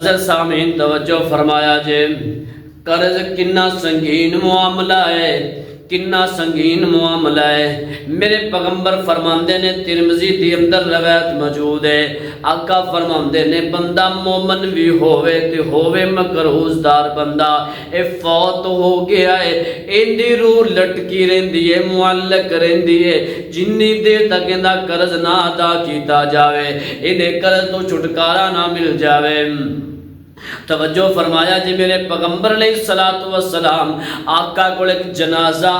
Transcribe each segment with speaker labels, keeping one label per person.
Speaker 1: سامعین توجہ فرمایا جے قرض کنا سنگین معاملہ ہے، کنا سنگین معاملہ ہے۔ میرے پیغمبر فرماندے نے، ترمذی دی اندر روایت موجود ہے، آقا فرماندے نے بندہ مومن بھی ہووے تے ہووے مقروض دار بندہ، اے فوت ہو گیا ہے، ایندی روح لٹکی رہندی ہے، معلق رہندی ہے، جنی دیر تک ایندا قرض نہ ادا کیتا جاوے، ایندے قرض تو چھٹکارا نہ مل جاوے۔ توجہ فرمایا جی، میرے پیغمبر علیہ الصلوۃ والسلام آقا کو ایک جنازہ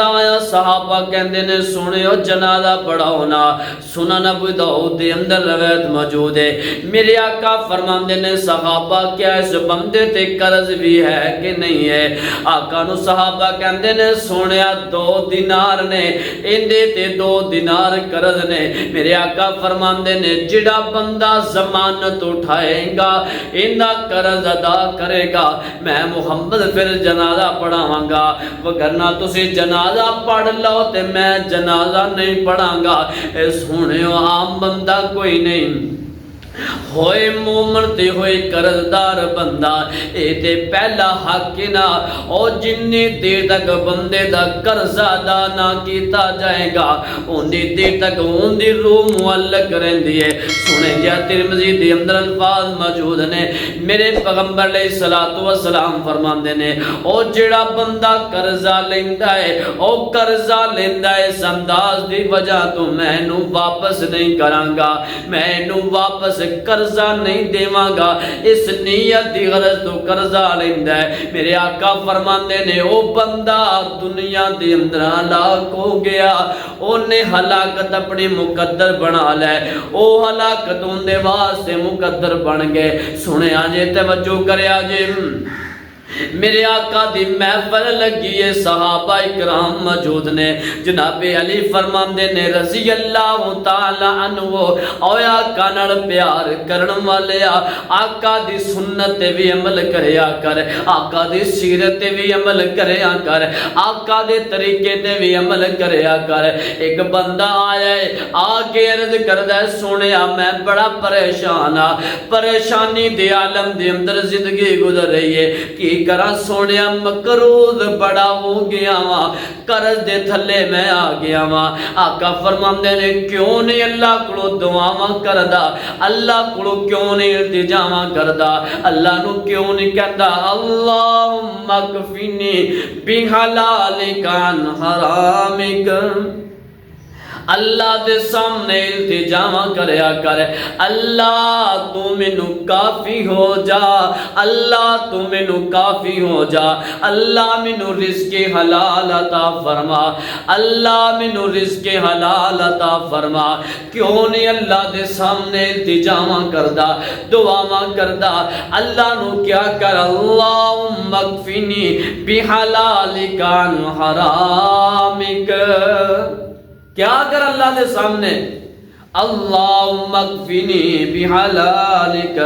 Speaker 1: آیا، صحابہ کہندے نے سنیو جنازہ پڑھاؤ نا۔ سنن ابو داؤد دے اندر روایت موجود ہے، میرے آقا فرماندے نے صحابہ کیا اس بندے تے قرض بھی ہے کہ نہیں ہے؟ آقا نو صحابہ کہندے نے سنیا 2 دینار نے، ایندے تے 2 دینار قرض نے۔ میرے آقا فرماندے نے جڑا بندہ ضمانت اٹھائے گا اندا قرض ادا کرے گا، میں محمد پھر جنازہ پڑھاواں گا، وگرنہ تسی جنازہ پڑھ لو تے میں جنازہ نہیں پڑھاں گا۔ اے سنیو عام بندہ کوئی نہیں، ہوئے مومن تے ہوئے قرضدار بندہ، اے تے پہلا حق نا، او جنی دیر تک بندے دا قرض ادا نہ کیتا جائے گا اونی دیر تک اون دی روح معلق رہندی ہے۔ سنیں جا ترمذی دی اندر الفاظ موجود نے، میرے پیغمبر علیہ الصلوۃ والسلام فرماندے نے او جڑا بندہ قرضہ لیندا ہے، او قرضہ لیندا ہے اس انداز دی وجہ تو میں نو واپس نہیں کراں گا، میں نو واپس قرضہ نہیں دیواں گا، اس نیت دی غرض تو قرضہ لیندا ہے۔ میرے آقا فرماندے نے او بندہ دنیا دے اندر ہلاک ہو گیا، اونے ہلاکت اپنی مقدر بنا لے، او ہلاکت ان دے واسطے مقدر بن گئے۔ سنے آجے توجہ کرے آجے، میرے آقا دی محفل لگی ہے، صحابہ اکرام موجود نے، جناب علی فرماندے نے رضی اللہ تعالی عنہ، او آقا نال پیار کرن والیا، آقا دی سنت تے بھی عمل کریا کر، آقا دی سیرت تے بھی عمل کریا کر، آقا دے طریقے تے بھی عمل کریا کر۔ ایک بندہ آیا ہے، آگے عرض کردہ ہے سنیا میں بڑا پریشان ہاں، پریشانی دے عالم دے اندر زندگی گزر رہی ہے، کی کرا سونیا مقروض بڑا ہو گیا ماں، قرض دے تھلے میں آ گیا ماں۔ آقا فرماندے نے کیوں نہیں اللہ کو دعاواں کردا، اللہ کو کیوں نہیں التجاواں کردا، اللہ نو کیوں نہیں کہندا اللہم اکفنی بحلالک عن حرامک، اللہ دے سامنے التجاواں کریا کر، اللہ تو مینو کافی ہو جا، اللہ تو مینو کافی ہو جا، اللہ مینو رزق حلال عطا فرما، اللہ مینو رزق حلال عطا فرما۔ کیوں نہیں اللہ دے سامنے التجاواں کردا، دعاواں کردا، اللہ نو کیا کر اللہم اکفنی بحلالک عن حرامک، کیا کر اللہ دے سامنے اللہم اکفنی بحلالک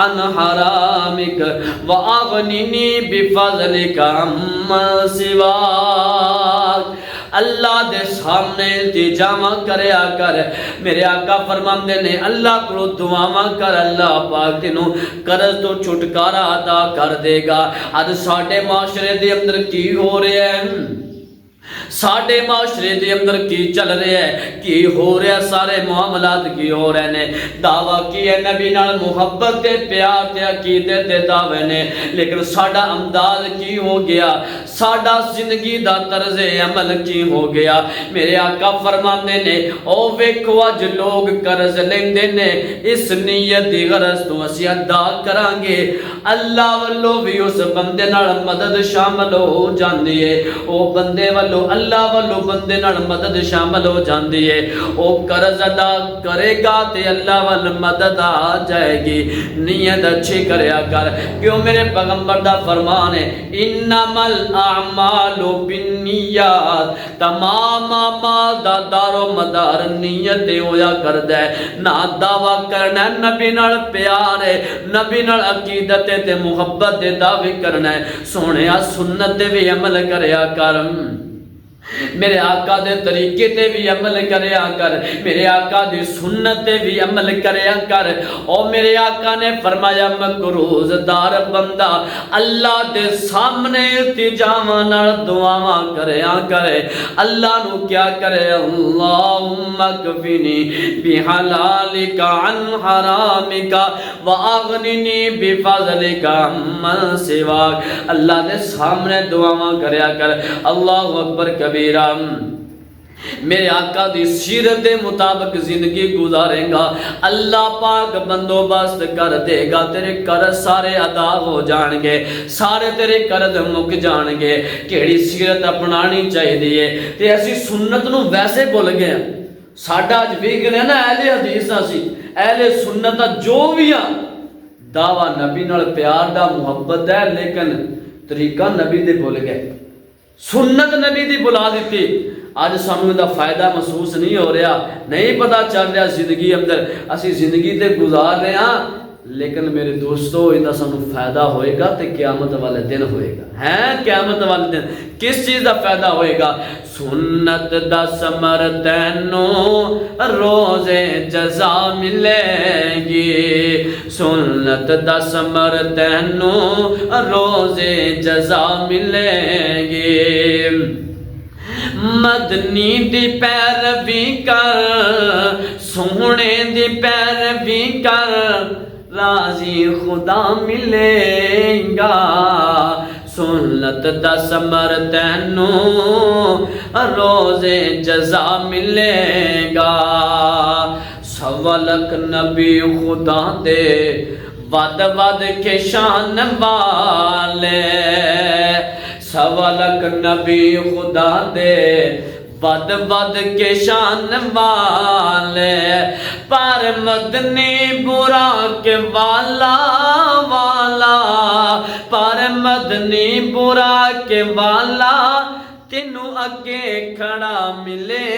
Speaker 1: عن حرامک واغننی بفضلک عمن سواک، اللہ دے سامنے التجاواں کریا کر۔ میرے آقا فرماندے نے اللہ کو دعاواں کر، اللہ پاک تینوں قرض تو چھٹکارا عطا کر دے گا۔ آج ساڈے معاشرے دے اندر کی ہو رہا ہے، ساڈے معاشرے دے اندر کی چل رہا ہے، کی ہو رہا ہے، سارے معاملات کی ہو رہے نے، دعویٰ کی ہے نبی نال محبت تے پیار تے عقیدے تے دعوے نے، لیکن ساڈا انداز کی ہو گیا، ساڈا زندگی دا طرز عمل کی ہو گیا۔ میرے آقا فرماندے نے او ویکھو اج لوگ قرض لیندے نے اس نیت دی غرض تو اسی ادا کران گے، اللہ والو بھی اس بندے نال مدد شامل ہو جاندی ہے، او بندے والو اللہ والو بندے نال مدد شامل ہو جاندی ہے، او قرض ادا کرے گا تے اللہ وال مدد آ جائے گی۔ نیت اچھی کریا کر، کیوں میرے پیغمبر دا فرمان ہے انما الاعمال بالنیات، تمام اعمال دا دار و مدار نیت تے ہویا کردا ہے، نہ دعویٰ کرنا ہے نبی نال پیار ہے، نبی نال عقیدت تے محبت دے دعوے کرنا ہے، سونیا سنت دے بھی عمل کریا کر۔ میرے آقا دے طریقے تے بھی عمل کریا کر، میرے آقا دی سنت تے بھی عمل کریا کر۔ اور میرے آقا نے فرمایا مقروض دار بندہ اللہ دے سامنے التجاواں نال دعاواں کریا کرے، اللہ نو کیا کرے، اللہم اکفنی بحلالک عن حرامک واغننی بفضلک عمن سواک۔ اللہ دے سامنے دعاواں کریا کر، اللہ اکبر کبیرہ۔ میرے آقا دی سیرت دے مطابق زندگی گزارے گا، اللہ پاک بندوبست کر دے گا، تیرے قرض سارے ادا ہو جان گے، سارے تیرے قرض مک جان گے۔ کیڑی سیرت اپنانی چاہیے تے اسی سنت نو ویسے بھول گئے، ساڈا اج ویکھ رہے نا اہل حدیث اسی اہل سنت جو بھی ہاں، دعویٰ نبی نال پیار دا محبت ہے، لیکن طریقہ نبی دے بھول گئے، سنت نبی دی بلا دیتی۔ آج سانوں دا فائدہ محسوس نہیں ہو رہا، نہیں پتا چل رہا زندگی اندر اسی زندگی تے گزار رہے ہاں، لیکن میرے دوستو انہاں سانوں فائدہ ہوئے گا تے قیامت والے دن ہوئے گا، ہیں قیامت والے دن کس چیز دا فائدہ ہوئے گا؟ سنت دا ثمر تینوں روز جزا ملے گی، سنت دا ثمر تینوں روز جزا ملے گی۔ مدنی دی پیروی کر، سونے دی پیروی کر، راضی خدا ملے گا، سنت دا ثمر تینوں روز جزا ملے گا۔ سوا لکھ نبی خدا دے ود ود کے شان والے، سوا لکھ نبی خدا دے ود ود کے شان والے، پر مدنی براق والا والا، پر مدنی براق والا، تینوں اگے کھڑا ملے